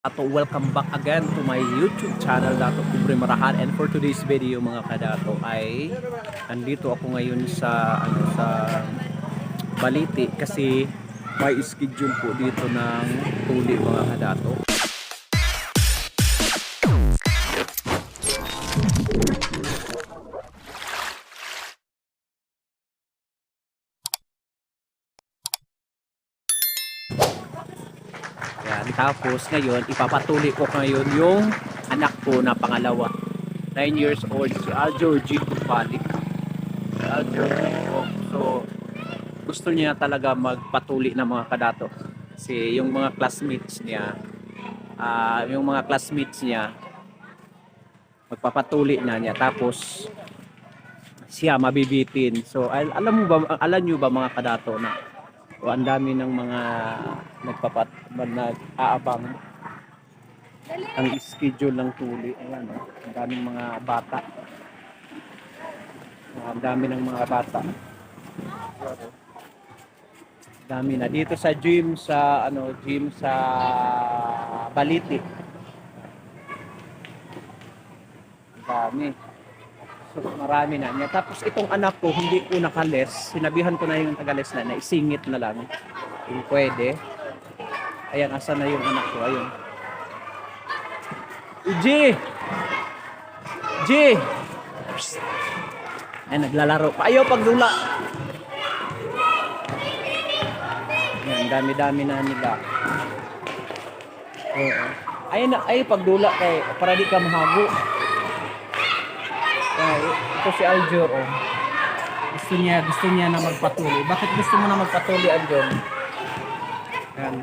Dato, welcome back again to my YouTube channel, Dato Kubre Marahan. And for today's video mga kadato ay andito ako ngayon sa Baliti kasi may schedule po dito ng tuli mga kadato. Yan, tapos ngayon ipapatuli ko ngayon yung anak ko na pangalawa, 9 years old, si Aljur G. Balik. Aljur G. So gusto niya talaga magpatuli ng mga kadato kasi yung mga classmates niya magpapatuli na niya, tapos siya mabibitin. So alam niyo ba mga kadato na ang dami ng mga nag-aabang ang schedule ng tuli. Ayan, ang daming mga bata, ang dami ng mga bata. Dami na dito sa gym sa Baliti. Dami. So marami na niya. Tapos itong anak ko hindi ko nakales. Sinabihan ko na yung tagales na isingit na lang. Kung pwede. Ayan, asa na yung anak ko? Ayun. G! G! Ay, naglalaro pa. Ayaw pagdula. Yan, dami-dami na nila. Oo. Ay pagdula kay para di ka mahago. Ay, ito si Aljur, oh. Gusto niya na magpatuli. Bakit gusto mo na magpatuli, Aljur? Yan.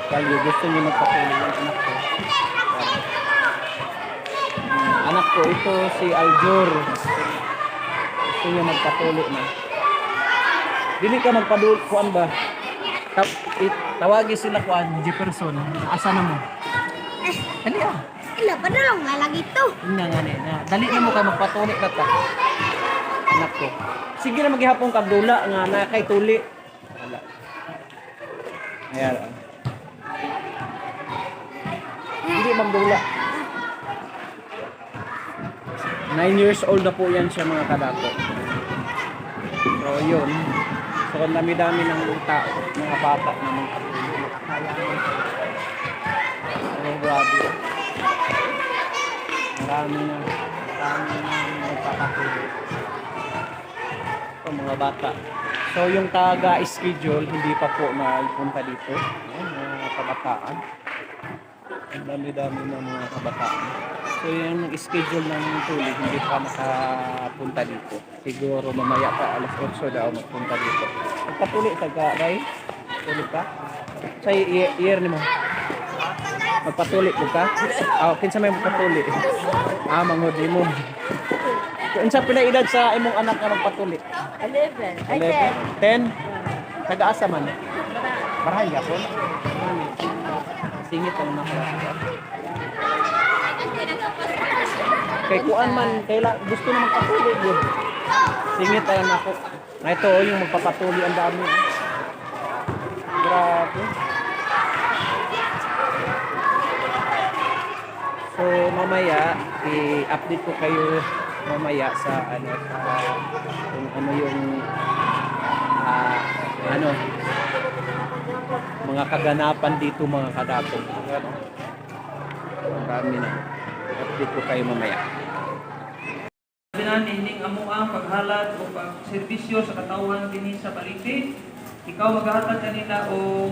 Aljur, gusto niya magpatuli yung anak ko. Yan. Anak ko, ito si Aljur. Gusto niya magpatuli na. Dili ka magpaduli, kuan ba? Tawagi sila kuan, Jefferson. Asa na mo? Dali ah. Ila, padalong nga lagi ito. Nga na. Dali na mo kayo magpatuli ka ta. Anak ko. Sige na maghihapon kag dula nga na kay tuli. Wala. Ayan. Hindi magdula. 9 years old na po yan siya mga kadato. So yun. So ang dami-dami ng tao, mga bata na magpatuli. Oh, grabe. Marami na magpapatuli. Ito mga bata. So yung taga-schedule hindi pa po nagpunta dito. Ayan, mga kabataan. Ang dami-dami ng mga kabataan. So yung schedule ng tuli hindi pa nakapunta dito. Siguro mamaya pa alas 8 daw magpunta dito. Magpatuli taga-ray. Tuli ka? Sa year ni mo. Magpatuli ko ka? Kinsa may magpatuli? Manghudi mo. Kinsa pila edad sa imong anak nga magpatuli? 11. 10? Taga-asa man? Barahay yapon? Singit ang nakalasa. Kay kuan man, gusto na magpatuli yun. Singit ang ako. Na ito, yung magpapatuli ang dami. Grabe. So mamaya i-update ko kayo mamaya sa kung ano yung mga kaganapan dito mga kadato. Marami na. I-update ko kayo mamaya. Nining amo ang paghalad o pagserbisyo sa katawan dinhi sa Baliti. Ikaw maghahatag kanila o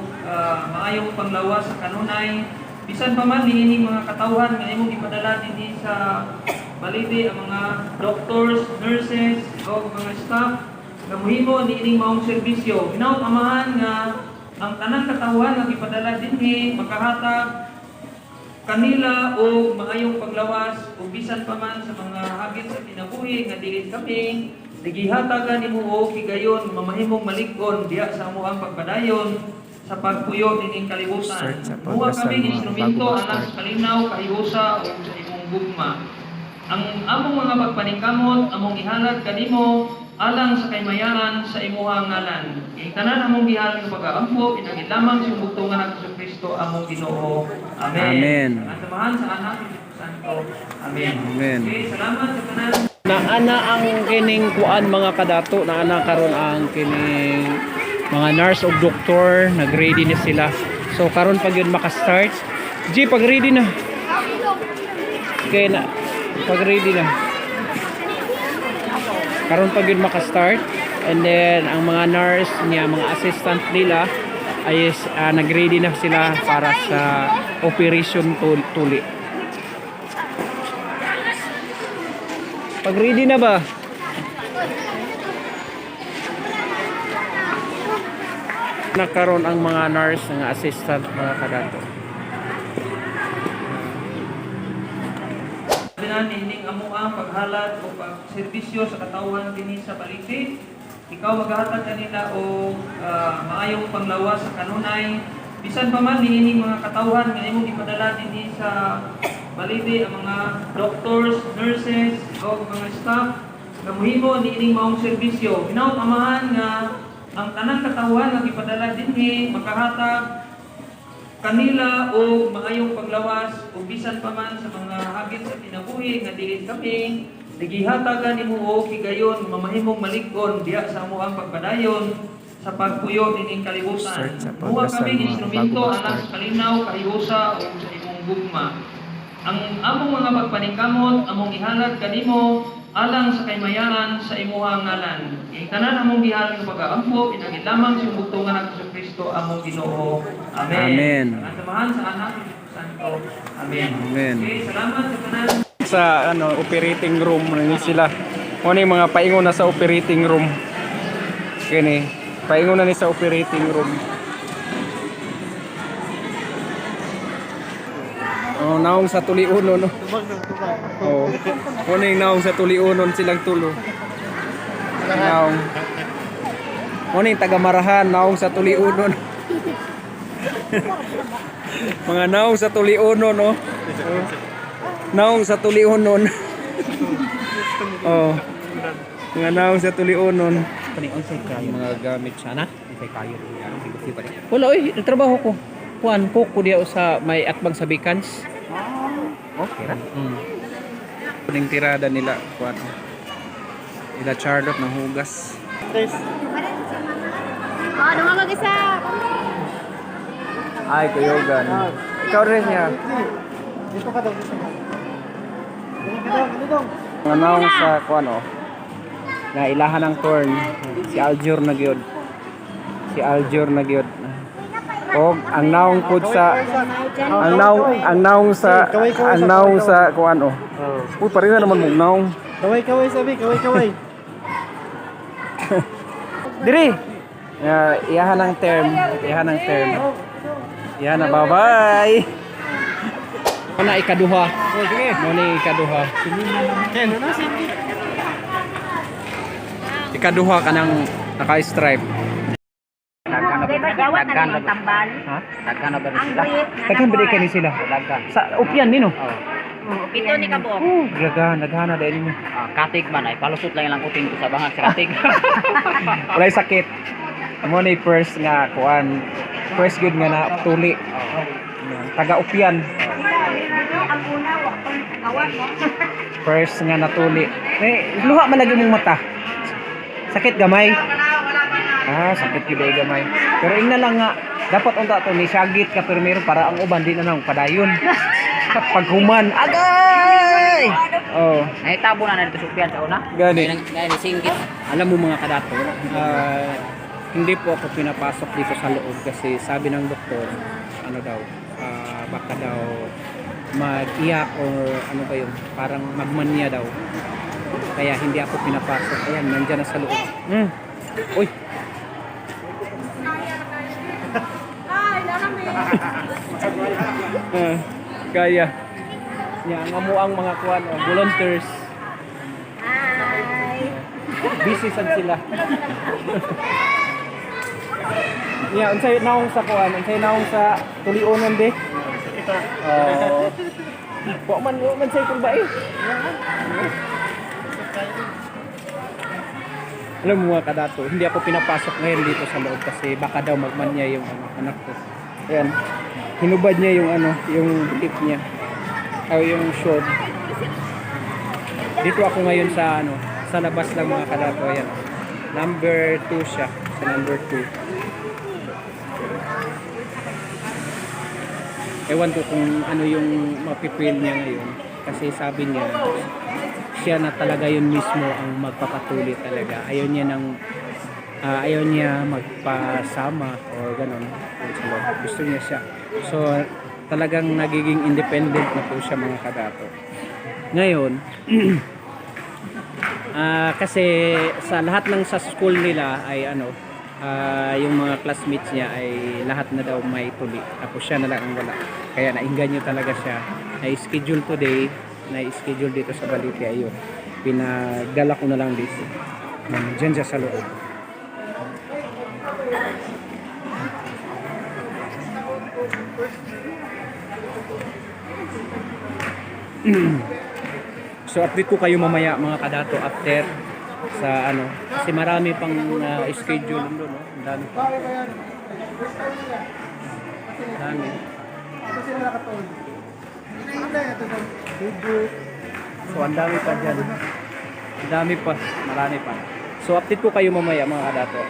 maayong panglawas sa kanunay. Bisan pa man niining mga katawhan nga imong ipadala dinhi sa Baliti, ang mga doctors, nurses, o mga staff nga mohimo niining maong serbisyo. Hinaut amahan nga ang tanang katawhan nga ipadala dinhi makahatag kanila o maayong paglawas o bisan pa man sa mga hagit sa kinabuhi nga dili kami nagihatagan nimo o higayon mamahimong malig-on diha sa amuang pagpadayon sa pagpuyo nining kalibutan. Buwa kami instrumento alang sa kalinaw, kahiusa o sa imong gugma. Ang among mga pagpaningkamot, among ihalad kanimo alang sa kaymayanan sa imuhang ngalan. Kay tanan among gihalin pag-aampo pinagid lamang sa bugtong nga sa Kristo among Ginoo. Amen. Amen. Ang samahan sa anak ni Santo. Amen. Amen. Okay, salamat sa tanan. Naana ang kining kuan mga kadato, naana karon ang kining mga nurse o doktor, nag-ready na sila. So karon pag yun maka-start, G pag ready na. Okay na. Pag ready na. Karon pag yun maka-start, and then ang mga nurse niya, mga assistant nila ay nag-ready na sila para sa operation tuli. Pag ready na ba? Nakaroon ang mga nurse, mga assistant, mga kadato. Binan ining amo ang paghalad o pagserbisyo sa katawhan dinhi sa balite. Ikaw maghatag kanila o maayong panglawas sa kanunay. Bisan pa man niining mga katawhan nga imong ipadala dinhi sa balite, ang mga doctors, nurses, o mga staff nga mohimo niining maong serbisyo. Hinaut amahan nga ang tanang katawhan nga ipadala dinhi makahatag kanila o maayong paglawas o bisan pa man sa mga hagit sa kinabuhi nga dili kami nagihatagan nimo o higayon mamahimong malig-on diha sa amo ang pagpadayon sa pagpuyo dining kalibutan. Buha kami instrumento alang sa kalinaw, kahiusa o sa imong gugma. Ang among mga pagpaningkamot among ihalad kanimo alang sa kaymayanan sa imuhang ngalan. Kay tanan among gihalin nga pag-aampo pinagid lamang sa bugtong nga sa Kristo among Ginoo. Amen. Amen. Ang samahan sa anak ni Santo. Amen. Amen. Okay, salamat sa tanan. Sa operating room ni sila. Ano yung mga paingon na sa operating room. Kini, paingon na ni sa operating room. Oh, naong sa tuliunon, no. Oh. Ano yung naong sa tuliunon silang tulo. Naong. Ano yung taga-marahan, naong sa tuliunon. Mga naong sa tuliunon, no. Oh. Naong sa tuliunon. Oh. Mga naong sa tuliunon. Mga gamit siya na. Wala, oy, trabaho ko. Kuan ko diya sa may atbang sa Bicans. Okay ra. Kuning tirada nila kuan. Ila Charlotte ng hugas. Oh, nung mag-isa. Ay, kuyogan. Ikaw rin niya. Dito ka daw, dito ka. Dito. Mga naong sa kuan oh. Na ilahan ng corn. Si Aljur na gyud. Si Aljur na gyud. Og ang naong pud sa ang naong sa kuan oh. Uy, pareho naman mong naong. Kaway sabi, kaway. Diri. Iyahan ng term. Iyahan na, bye-bye. Ano ikaduha? Sige. Ano ikaduha? Ikaduha ka ng naka-stripe. Daghan na tambal. Ha? Ang grip. Daghan ba di sila? Sa upyan nino? Pito ni kabok. Daghan na din mo. Katig man ay palusot lang ilang kuting ko sa bangag sa katig. Walay sakit. Amo ni first nga kuan. First good nga na tuli. Taga upyan. Ang una, wakon kawan mo. First nga natuli. Luha man lagi mong mata. Sakit gamay. Sakit gyud ay gamay. Pero ingna lang nga dapat unta to ni sagit ka primero para ang uban di na nang padayon. Pag human, agay! Oh, Nahitabo na dito supyan sa una. gani. Ngayon singgit. Alam mo mga kadato, hindi po ako pinapasok dito sa loob kasi sabi ng doktor, ano daw, baka daw mag-iyak or ano ba yun, parang magmania daw. Kaya hindi ako pinapasok. Ayan, nandyan na sa loob. Uy! Kaya. Yan, ang amuang mga kuwan, volunteers. Hi. Busy sad sila. Yeah, unsay naong sa kuan, unsay naong sa tulionon de. Wa man say kung ba eh. Alam mo mga kadato, hindi ako pinapasok ngayon dito sa loob kasi baka daw magmanya yung anak ko. Ayan, hinubad niya yung yung tip niya. O yung short. Dito ako ngayon sa sa labas lang mga kadato. Ayan. Number 2 siya. Sa number 2. Ewan ko kung ano yung mapipil niya ngayon. Kasi sabi niya, siya na talaga yun mismo ang magpapatuloy talaga. Ayaw niya magpasama o ganun. Gusto niya siya. So, talagang nagiging independent na po siya mga kadato. Ngayon, kasi sa lahat ng sa school nila ay yung mga classmates niya ay lahat na daw may tuli. Tapos siya na lang ang wala. Kaya nainganyo talaga siya. Na-schedule today, na-schedule dito sa Balite. Ayun, pinagdala ko na lang dito. Diyan siya sa loob. So update ko kayo mamaya mga kadato after sa kasi marami pang schedule doon, no? Ang dami pa. Dami. So ang dami pa dyan. Ang dami pa, marami pa. So update ko kayo mamaya mga kadato.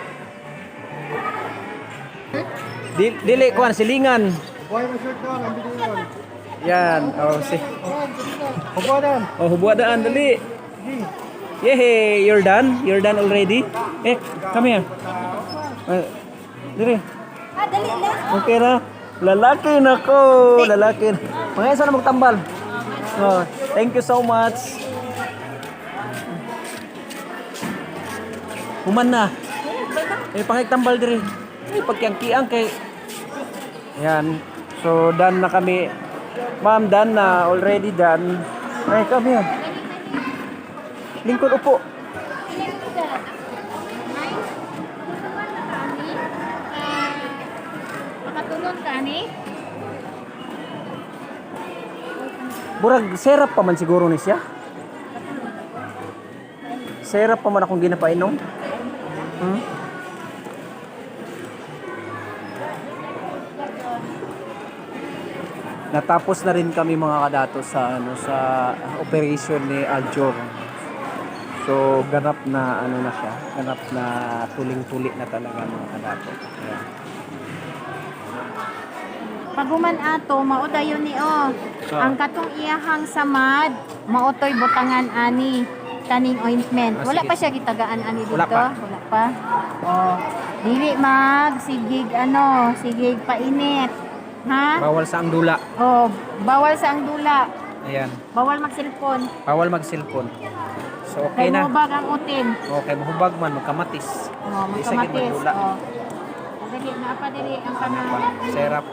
Dili kuan silingan. Buhay mo shirt doon, ang bilhin yun. Yan, Hubuadan. hubuadaan dali. Yehey, you're done? You're done already? Come here. Dili. Dali lang. Okay na. Lalaki na ko. Lalaki na. Mga isa na magtambal. Oh, thank you so much. Human na. Pangitambal diri. Pagkiang-kiang kay. Yan. So, done na kami. Ma'am, done na. Already done. Ay, come here. Lingkod, upo. Makatulong ka ni? Burag, serap pa man siguro ni siya. Serap pa man akong ginapainom. Natapos na rin kami mga kadato sa sa operation ni Aljor. So ganap na na siya, ganap na tuling-tuli na talaga mga kadato. Ayan. Paguman ato, maudayon ni ang katong iyahang samad, mautoy butangan ani kaning ointment. Wala Sige. pa siya gitagaan ani dito. Wala pa. Wala pa. Dili sigig sigig painit. Ha? Bawal sa ang dula. Bawal sa ang dula. Ayan. Bawal mag-cellphone. Bawal mag-cellphone. So okay Kay na. mubag ang utin. Okay, mahubag man, magkamatis. Isa gid Magkamatis. magdula. Dili na pa dili ang Ano pa? kanang. Serap.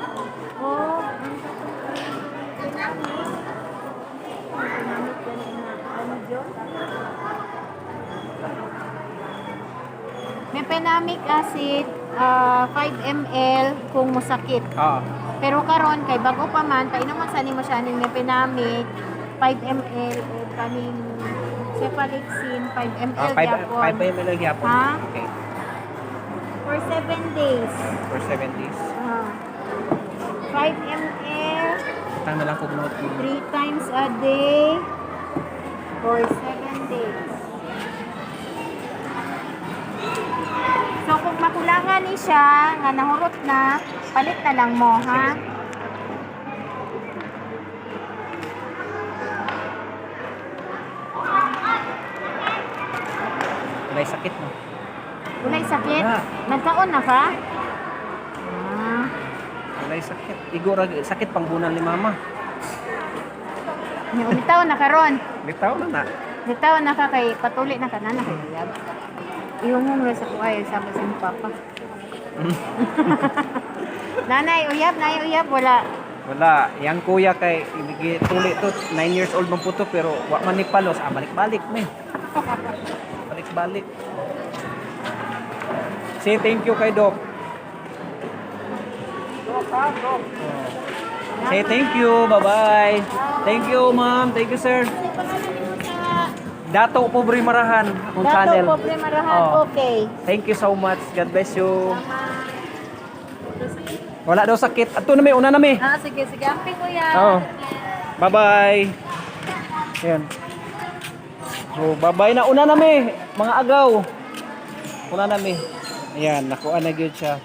Mefenamic acid 5 ml kung masakit. Pero karon kay bago pa man painom man sa nimo siya ning mefenamic 5 ml o kaning cefalexin 5 ml 5 ml gyapon. Ha? Okay. for 7 days. For 7 days. 5 ml Tang na lang kog note. 3 times a day for 7 days. So kung makulangan ni siya nga nahurot na, palit na lang mo, ha? Walay sakit no. Walay sakit? Wala. Nagkaon na ka? Walay sakit. Igo ra sakit pang bunal ni mama. Bitaw na karon. Bitaw na na. Bitaw na ka kay patuli na ka na kay uyab. Ihungong ra sa kuay sa si papa. Nanay uyab, wala. Wala. Yang kuya kay tuli to 9 years old man puto pero wa man ni palos. Balik-balik me. Balik-balik. Say thank you kay Doc. Say thank you. Bye-bye. Thank you, ma'am. Thank you, sir. Ano pangalan nimo sa Dato Pobre Marahan, akong Dato channel. Pobre Marahan, Oh. okay. Thank you so much. God bless you. Salamat. Wala daw sakit. Ato na may, una na may. Ah, sige, sige. Amping ko yan. Oo. Bye-bye. Ayan. So, bye-bye na. Una na may. Mga agaw. Una na may. Ayan, nakuha na gyud siya.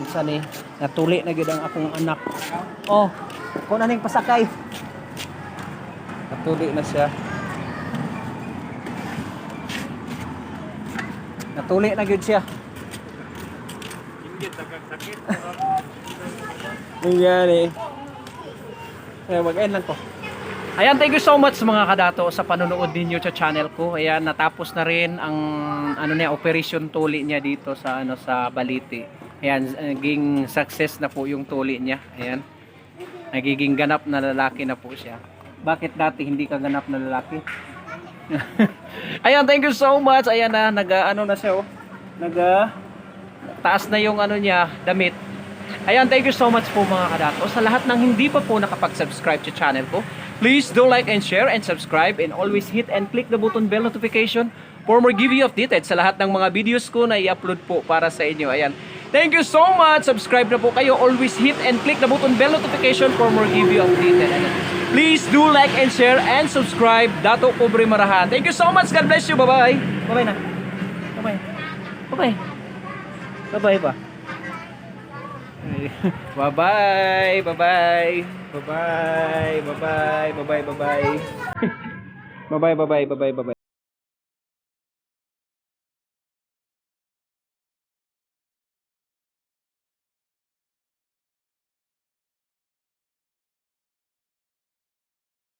Unsa ni? Natuli na gyud ang akong anak. Oh, ako na ning pasakay. Natuli na siya. Natuli na gyud siya. Yan eh. Mag-end lang ko. Ayan, thank you so much mga kadato sa panonood ninyo sa channel ko. Ayan, natapos na rin ang operation tuli niya dito sa sa Balite. Ayan, naging success na po yung tuli niya. Ayan. Nagiging ganap na lalaki na po siya. Bakit dati hindi ka ganap na lalaki? Ayan, thank you so much. Ayan na, na siya oh. Taas na yung niya, damit. Ayan, thank you so much po mga kadato. Sa lahat ng hindi pa po nakapag-subscribe sa channel ko, please do like and share and subscribe and always hit and click the button bell notification for more give you updated sa lahat ng mga videos ko na i-upload po para sa inyo. Ayan. Thank you so much. Subscribe na po kayo. Always hit and click the button bell notification for more give you updated. Ayan. Please do like and share and subscribe. Dato Pobre Marahan. Thank you so much. God bless you. Bye-bye. Bye-bye na. Bye-bye. Bye-bye. Bye-bye ba? Bye-bye. Bye-bye. Bye-bye. Bye-bye. Bye-bye. Bye-bye. Bye-bye. Bye-bye. Bye-bye. Bye-bye.